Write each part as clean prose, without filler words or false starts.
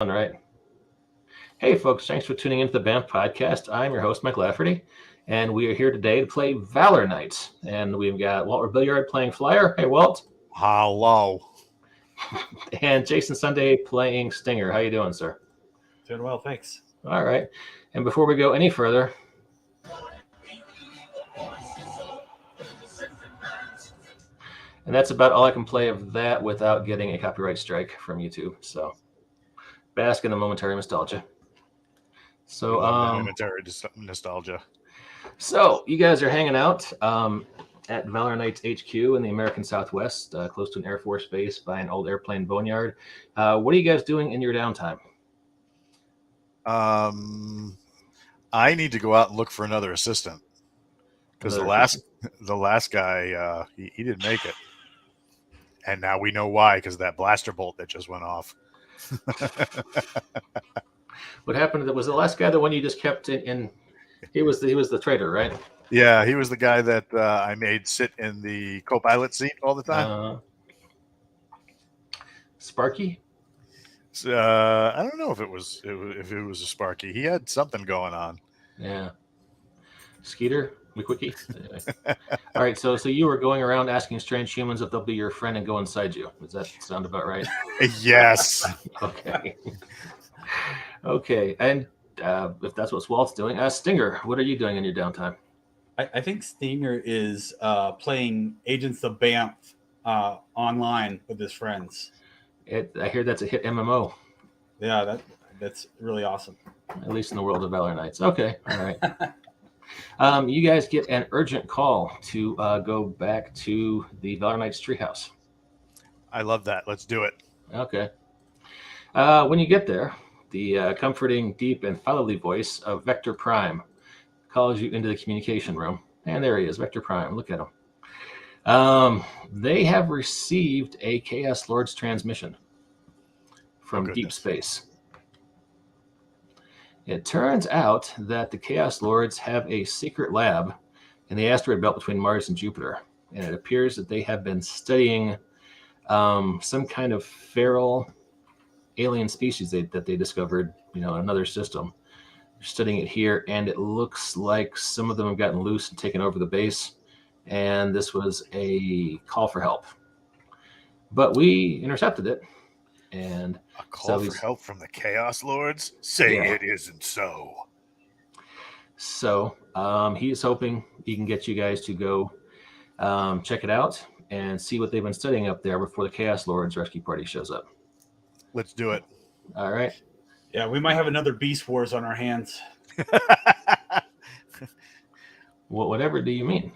All right. Hey, folks, thanks for tuning into the BAMF podcast. I'm your host, Mike Lafferty, and we are here today to play Valor Nights. And we've got Walt Billiard playing Flyer. Hey, Walt. Hello. And Jason Sunday playing Stinger. How you doing, sir? Doing well, thanks. All right. And before we go any further, and that's about all I can play of that without getting a copyright strike from YouTube. So bask in the momentary nostalgia. So momentary nostalgia. So you guys are hanging out at Valor Knights HQ in the American Southwest, close to an Air Force base by an old airplane boneyard. What are you guys doing in your downtime? I need to go out and look for another assistant because the last guy he didn't make it, and now we know why, because that blaster bolt that just went off. What happened? Was the last guy the one you just kept in? He was the traitor, right? Yeah, he was the guy that I made sit in the co-pilot seat all the time. Sparky? I don't know if it was a Sparky. He had something going on. Yeah. Skeeter? McQuickie? All right, so you were going around asking strange humans if they'll be your friend and go inside you. Does that sound about right? Yes. Okay. Okay, and if that's what Walt's doing, Stinger, what are you doing in your downtime? I think Stinger is playing Agents of BAMF online with his friends. I hear that's a hit MMO. Yeah, that's really awesome. At least in the world of Valor Knights. Okay, all right. You guys get an urgent call to go back to the Valor Knights treehouse. I love that. Let's do it. Okay. When you get there, the comforting, deep, and fatherly voice of Vector Prime calls you into the communication room. And there he is, Vector Prime. Look at him. They have received a Chaos Lord's transmission from deep space. It turns out that the Chaos Lords have a secret lab in the asteroid belt between Mars and Jupiter. And it appears that they have been studying some kind of feral alien species that they discovered, in another system. They're studying it here, and it looks like some of them have gotten loose and taken over the base. And this was a call for help. But we intercepted it. And a call for help from the Chaos Lords? Say yeah. It isn't so. So he's hoping he can get you guys to go check it out and see what they've been studying up there before the Chaos Lords rescue party shows up. Let's do it. All right. Yeah, we might have another Beast Wars on our hands. Whatever do you mean?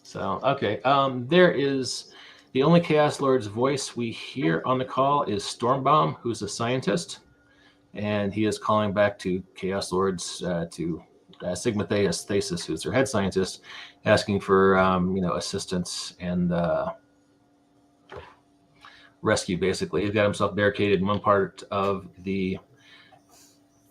So, okay. There is the only Chaos Lord's voice we hear on the call is Stormbomb, who's a scientist, and he is calling back to Chaos Lords to Sigma Theus Thesis, who's their head scientist, asking for assistance and rescue. Basically, he's got himself barricaded in one part of the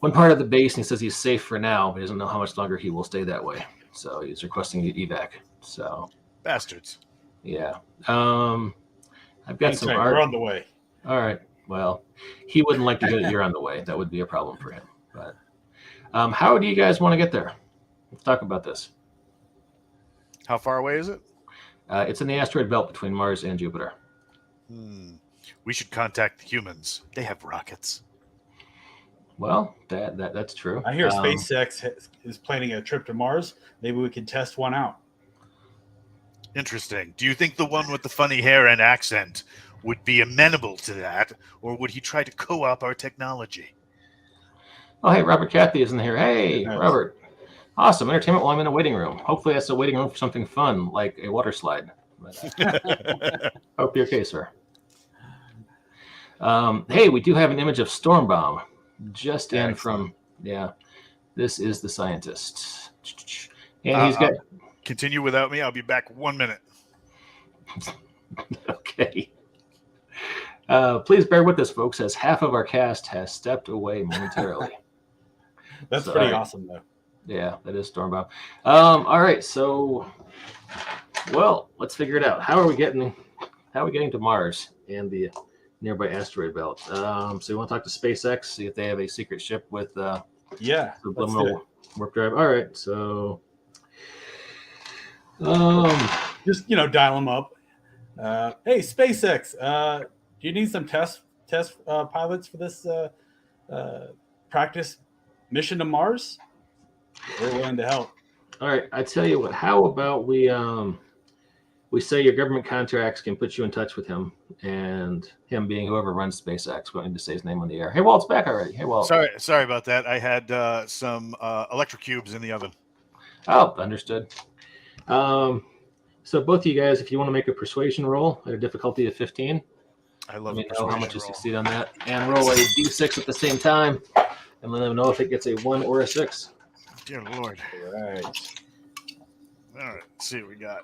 base, and he says he's safe for now, but he doesn't know how much longer he will stay that way. So he's requesting the evac. So bastards. Yeah. I've got some art. We're on the way. All right. Well, he wouldn't like to get you're on the way. That would be a problem for him. But how do you guys want to get there? Let's talk about this. How far away is it? It's in the asteroid belt between Mars and Jupiter. We should contact the humans. They have rockets. Well, that's true. I hear SpaceX is planning a trip to Mars. Maybe we can test one out. Interesting. Do you think the one with the funny hair and accent would be amenable to that, or would he try to co-op our technology? Oh, hey, Robert Cathy isn't here. Hey, nice. Robert. Awesome. Entertainment while I'm in a waiting room. Hopefully that's a waiting room for something fun, like a water slide. But, hope you're okay, sir. Hey, we do have an image of Stormbomb just in from, this is the scientist. And he's got... Continue without me. I'll be back 1 minute. Okay. Please bear with us, folks, as half of our cast has stepped away momentarily. That's pretty awesome, though. Yeah, that is Stormbomb. All right, so, well, let's figure it out. How are we getting to Mars? and the nearby asteroid belt. So you want to talk to SpaceX, see if they have a secret ship with subliminal warp drive. All right, so just dial them up. Hey, SpaceX, do you need some test pilots for this practice mission to Mars? We're willing to help. all right, I tell you what. How about we say your government contracts can put you in touch with him, and him being whoever runs SpaceX. We don't need to say his name on the air. Hey, Walt's back already. Hey, Walt. Sorry about that. I had some electric cubes in the oven. Oh, understood. So both of you guys, if you want to make a persuasion roll at a difficulty of 15, I love let me a know how persuasion much you roll. succeed on that, and roll a d6 at the same time, and let them know if it gets a 1 or a 6. Dear Lord. All right. All right. Let's see what we got.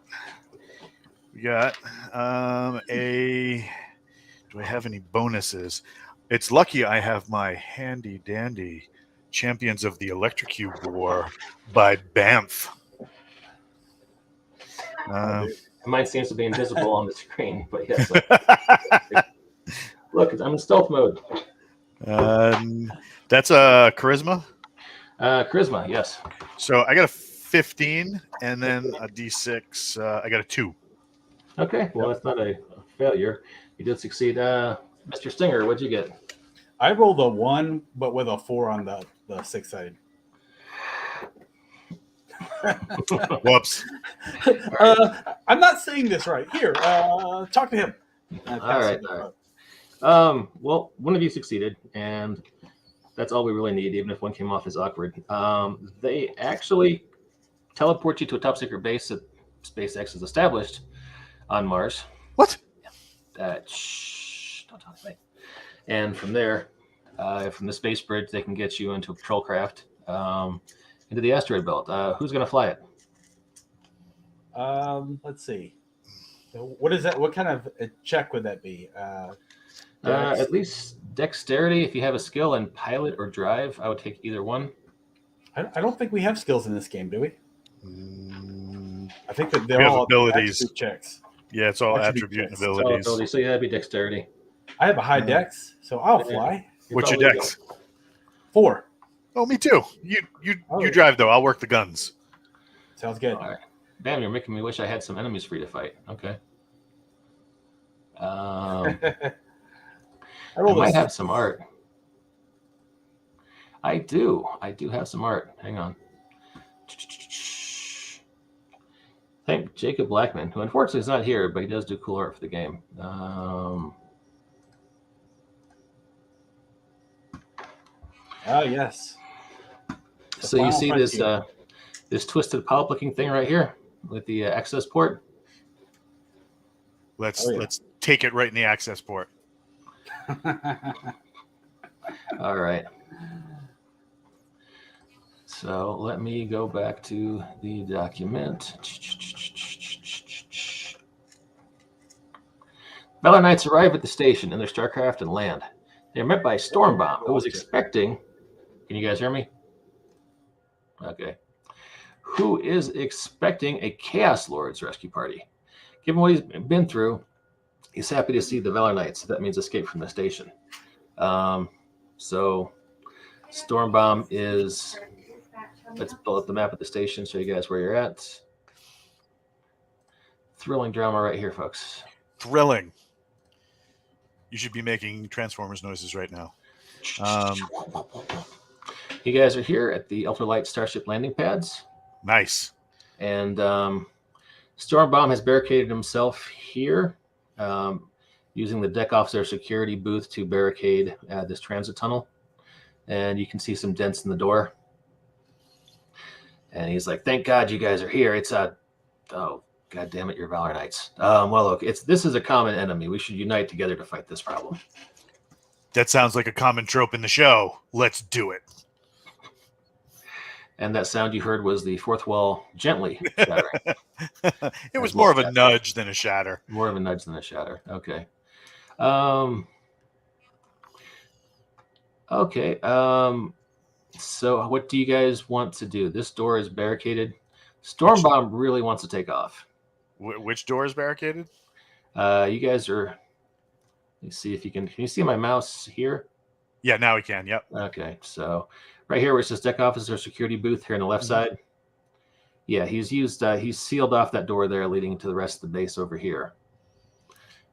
We got a. Do I have any bonuses? It's lucky I have my handy dandy Champions of the Electrocube War by Banff. Mine seems to be invisible on the screen, but yes. Look, I'm in stealth mode. That's a charisma. Charisma, yes. So I got a 15, and then a d6. I got a 2. Okay, well, that's not a failure. You did succeed. Mr. Stinger, what'd you get? I rolled a 1, but with a 4 on the 6-sided. Whoops. I'm not saying this right. Here, talk to him. All right. Well, one of you succeeded, and that's all we really need, even if one came off as awkward. They actually teleport you to a top secret base that SpaceX has established on Mars. What? Shh, don't tell anybody. And from there, from the space bridge, they can get you into a patrol craft into the asteroid belt. Who's going to fly it? Let's see. What is that? What kind of a check would that be? At least dexterity. If you have a skill in pilot or drive, I would take either one. I don't think we have skills in this game, do we? I think that they're We have all abilities. attribute checks. Yeah, it's all Attribute attribute checks. and abilities. So yeah, that'd be dexterity. I have a high dex, so I'll fly. What's your dex? 4. Oh, me too. You drive though. I'll work the guns. Sounds good. All right. Damn, you're making me wish I had some enemies for you to fight. Okay. I might have some art. I do have some art. Hang on. Thank Jacob Blackman, who unfortunately is not here, but he does do cool art for the game. Yes. So you see this this twisted polyp-looking thing right here with the access port. Let's take it right in the access port. All right. So let me go back to the document. Valor Knights arrive at the station in their starcraft and land. They are met by Stormbomb, who was expecting. Can you guys hear me? Okay. Who is expecting a Chaos Lord's rescue party? Given what he's been through, he's happy to see the Valor Knights. That means escape from the station. So Stormbomb is. Let's pull up the map of the station, show you guys where you're at. Thrilling drama right here, folks. Thrilling. You should be making Transformers noises right now. You guys are here at the Ultralight Starship landing pads. Nice. And Stormbomb has barricaded himself here, using the deck officer security booth to barricade this transit tunnel. And you can see some dents in the door. And he's like, "Thank God you guys are here. It's oh, God damn it, you're Valor Knights. Well, look, this is a common enemy. We should unite together to fight this problem." That sounds like a common trope in the show. Let's do it. And that sound you heard was the fourth wall gently shattering. It was more of a nudge than a shatter. More of a nudge than a shatter. Okay. Okay. So what do you guys want to do? This door is barricaded. Stormbomb really wants to take off. Which door is barricaded? You guys are You see if you can you see my mouse here? Yeah, now we can. Yep. Okay, so right here where it says deck officer security booth here on the left side. Yeah, he's sealed off that door there leading to the rest of the base over here.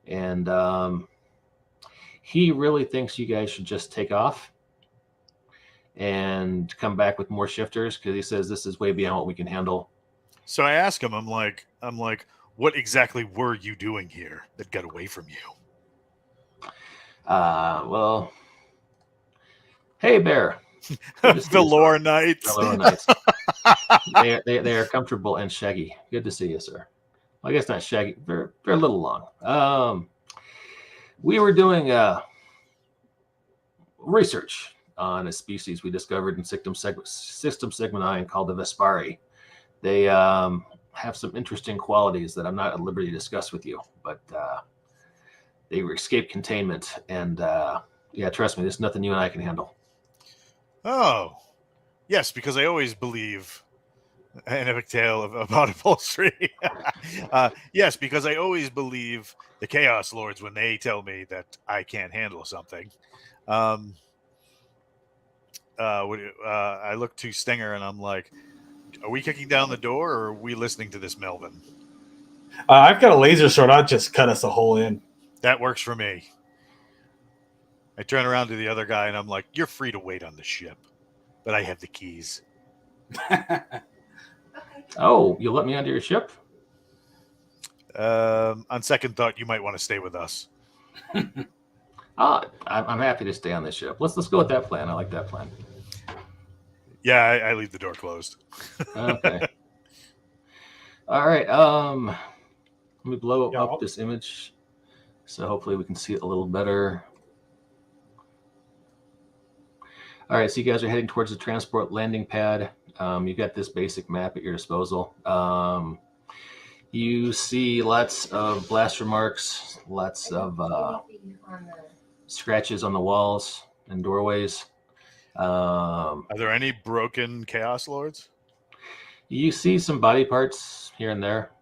And he really thinks you guys should just take off and come back with more shifters because he says this is way beyond what we can handle. So I ask him, I'm like, what exactly were you doing here that got away from you? Well, hey, Bear. Valor Knights. Valor Knights. they are comfortable and shaggy. Good to see you, sir. Well, I guess not shaggy. They're a little long. We were doing research on a species we discovered in System Segment 9 called the Vespari. They have some interesting qualities that I'm not at liberty to discuss with you, but they escape containment, and yeah, trust me, there's nothing you and I can handle. Oh, yes, because I always believe an epic tale about upholstery. Yes, because I always believe the Chaos Lords when they tell me that I can't handle something. I look to Stinger and I'm like, are we kicking down the door or are we listening to this Melvin? I've got a laser sword. I'll just cut us a hole in. That works for me. I turn around to the other guy and I'm like, you're free to wait on the ship, but I have the keys. Oh, you let me onto your ship? On second thought, you might want to stay with us. I'm happy to stay on this ship. Let's go with that plan. I like that plan. Yeah, I leave the door closed. Okay. All right. Let me blow up this image, so hopefully we can see it a little better. All right, so you guys are heading towards the transport landing pad. You got this basic map at your disposal. You see lots of blaster marks, lots of scratches on the walls and doorways. Are there any broken Chaos Lords? You see some body parts here and there.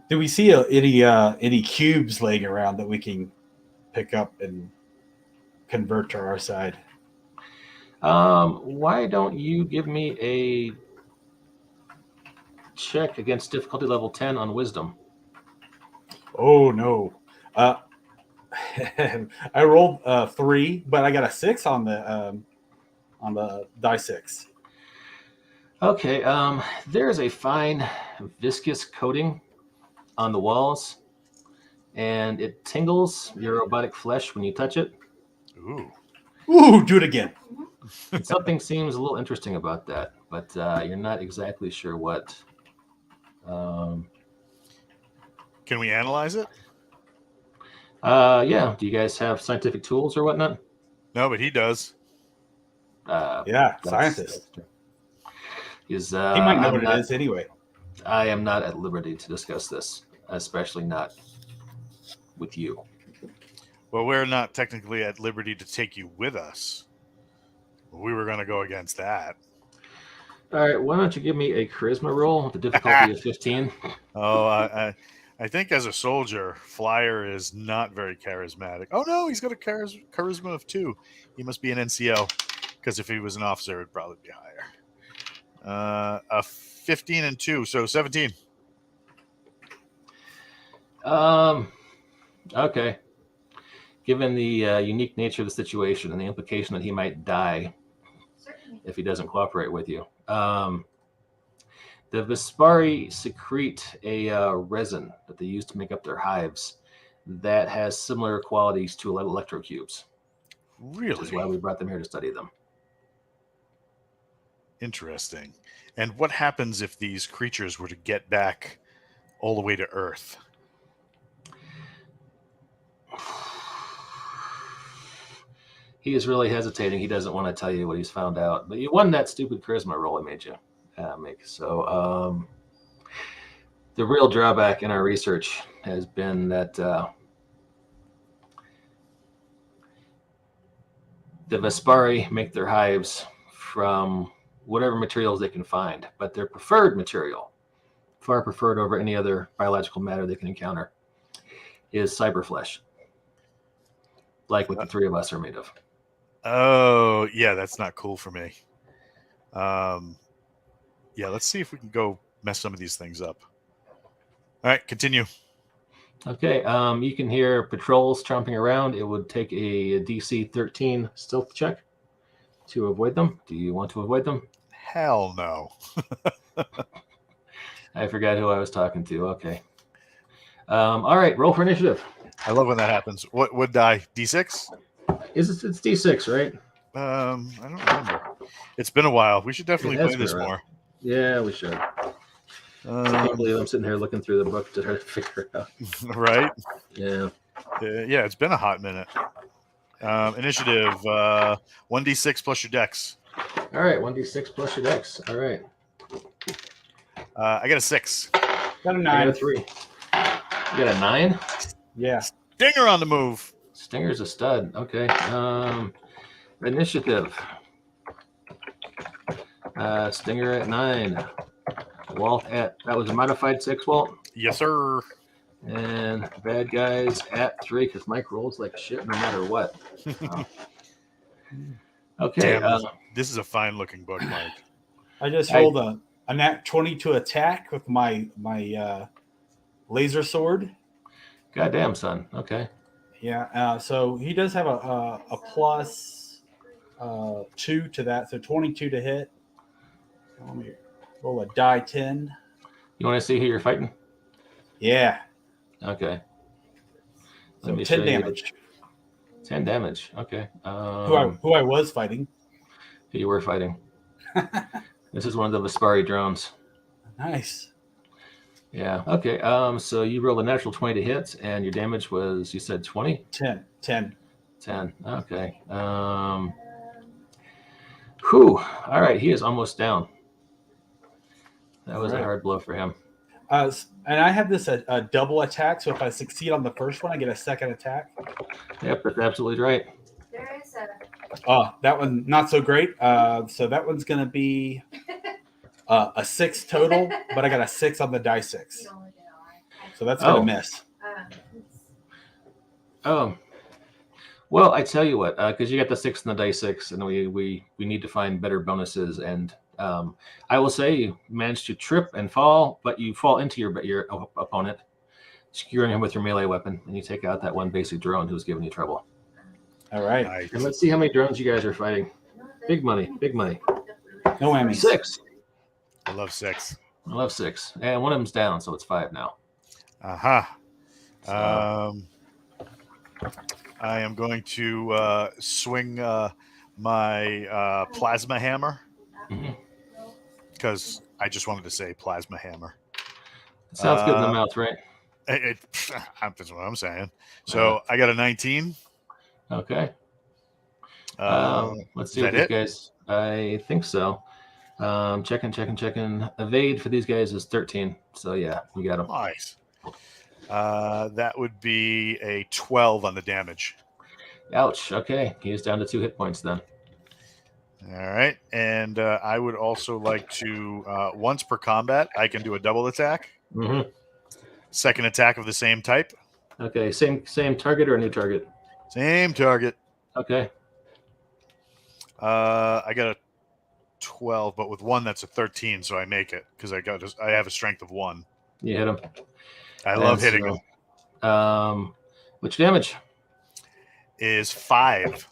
Do we see any cubes laying around that we can pick up and convert to our side? Why don't you give me a check against difficulty level 10 on wisdom? Oh no. I rolled 3, but I got a 6 on the die 6. Okay, there's a fine viscous coating on the walls, and it tingles your robotic flesh when you touch it. Ooh, do it again. Something seems a little interesting about that, but you're not exactly sure what. Can we analyze it? Yeah. Do you guys have scientific tools or whatnot? No, but he does. Yeah, scientist. He might know what it is anyway. I am not at liberty to discuss this, especially not with you. Well, we're not technically at liberty to take you with us. We were going to go against that. All right, why don't you give me a charisma roll with the difficulty of 15? Oh, I think as a soldier, Flyer is not very charismatic. Oh, no, he's got a charisma of 2. He must be an NCO, because if he was an officer, it would probably be higher. A 15 and 2, so 17. Okay. Given the unique nature of the situation and the implication that he might die if he doesn't cooperate with you, the Vespari secrete a resin that they use to make up their hives that has similar qualities to electrocubes. Really? Which is why we brought them here to study them. Interesting. And what happens if these creatures were to get back all the way to Earth? He is really hesitating. He doesn't want to tell you what he's found out. But you won that stupid charisma roll I made you make. So the real drawback in our research has been that the Vespari make their hives from whatever materials they can find. But their preferred material far preferred over any other biological matter they can encounter is cyberflesh, like what the three of us are made of. Oh, yeah, that's not cool for me. Yeah, let's see if we can go mess some of these things up. All right, continue. Okay, you can hear patrols chomping around. It would take a DC 13 stealth check to avoid them. Do you want to avoid them? Hell no. I forgot who I was talking to. Okay. All right, roll for initiative. I love when that happens. What would die? D6? It's D6, right? I don't remember. It's been a while. We should definitely play this more. Yeah, we should. I can't believe I'm sitting here looking through the book to try to figure it out. Right? Yeah. Yeah, it's been a hot minute. Initiative, 1d6 plus your dex. All right, 1d6 plus your dex. All right. I got a 6. Got a 9. I got a 3. You got a 9? Yeah. Stinger on the move. Stinger's a stud. Okay. Initiative. Stinger at 9. Walt at, that was a modified 6, Walt. Yes, sir. And bad guys at 3 because Mike rolls like shit no matter what. Okay. Damn, this is a fine looking book, Mike. I just rolled a nat 20 to attack with my laser sword. Goddamn, son. Okay. Yeah. So he does have a plus 2 to that, so 22 to hit. Let me roll a die 10. You want to see who you're fighting? Yeah. Okay. So 10 damage. 10 damage. Okay. Who I was fighting. Who you were fighting. This is one of the Vespari drones. Nice. Yeah. Okay. So you rolled a natural 20 to hit, and your damage was, you said 20? 10. 10. Okay. Whew. All right. He is almost down. That was a hard blow for him. And I have this a double attack, so if I succeed on the first one, I get a second attack. Yep, that's absolutely right. There is a. That one not so great. So that one's going to be a 6 total, but I got a 6 on the die 6. So that's going to miss. Well, I tell you what, because you got the 6 and the die 6, and we need to find better bonuses. And I will say you managed to trip and fall, but you fall into your opponent, skewering him with your melee weapon, and you take out that one basic drone who's giving you trouble. All right. Nice. And let's see how many drones you guys are fighting. Big money. No whammy. 6. I love 6. I love 6. And one of them's down, so it's 5 now. Aha. So- I am going to swing my plasma hammer because I just wanted to say plasma hammer. It sounds good in the mouth, right? That's what I'm saying. So I got a 19. Okay. Let's see is what that these guys. I think so. Checking. Evade for these guys is 13. So yeah, you got them. Nice. That would be a 12 on the damage. Ouch. Okay, he's down to 2 hit points then. All right, and I would also like to once per combat, I can do a double attack. Mm-hmm. Second attack of the same type. Okay, same target or a new target? Same target. Okay. I got a 12, but with 1 that's a 13, so I make it because I have a strength of 1. You hit him. I love hitting him. Which damage? Is 5.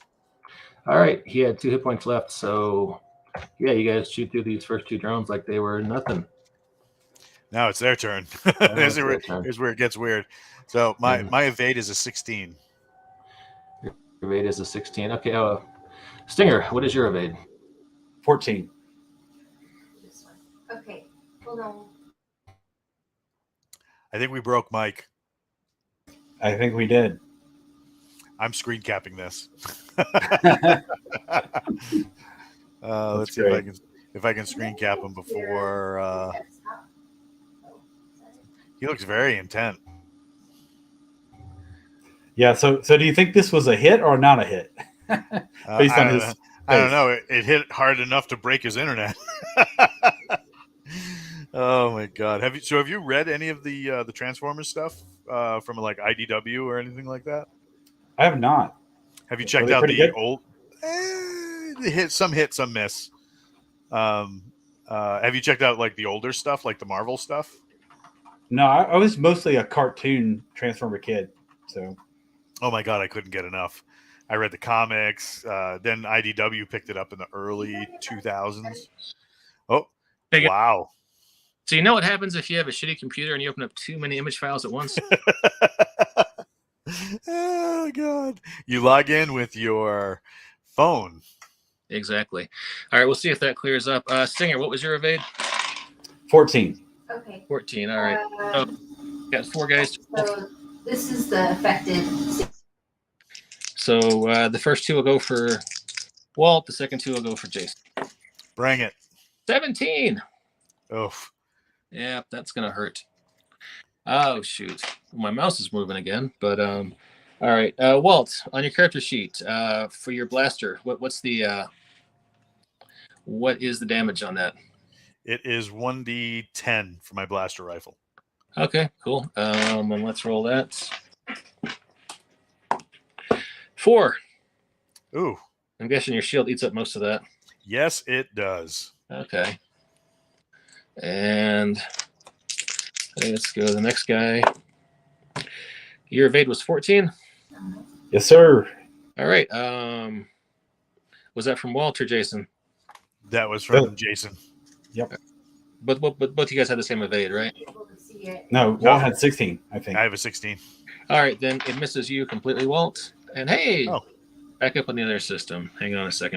All right, he had 2 hit points left, so yeah, you guys shoot through these first 2 drones like they were nothing. Now it's their turn. Here's where it gets weird. So my evade is a 16. Your evade is a 16. Okay, Stinger, what is your evade? 14. This one. Okay, hold on. I think we broke Mike. I think we did. I'm screen capping this. Let's see if I can screen cap him before. He looks very intent. Yeah. So do you think this was a hit or not a hit? Based on his. I don't know. It hit hard enough to break his internet. Oh my god! Have you read any of the Transformers stuff from like IDW or anything like that? I have not. Have you Are checked they out pretty the good? old? Hit, some miss. Have you checked out like the older stuff, like the Marvel stuff? No, I was mostly a cartoon Transformer kid. So Oh my god, I couldn't get enough. I read the comics. Then IDW picked it up in the early 2000s. Oh, Big- wow. So you know what happens if you have a shitty computer and you open up too many image files at once? Oh god! You log in with your phone. Exactly. All right, we'll see if that clears up. Singer, what was your evade? 14. Okay. 14. All right. Got 4 guys. So this is the affected. So the first 2 will go for Walt. The second 2 will go for Jason. Bring it. 17. Oh, Yeah, that's gonna hurt. Oh shoot, my mouse is moving again. But all right, Walt, on your character sheet for your blaster, what is the damage on that? it is 1d10 for my blaster rifle. Okay, cool. And let's roll that. 4. Ooh, I'm guessing your shield eats up most of that. yes, it does. Okay. And let's go to the next guy. Your evade was 14. Yes, sir. All right. Was that from Walt or Jason? That was from Jason. Yep. But both you guys had the same evade, right? Able to see it. No, Walt had 16, I think. I have a 16. All right, then it misses you completely, Walt. And hey, Oh. back up on the other system. Hang on a second.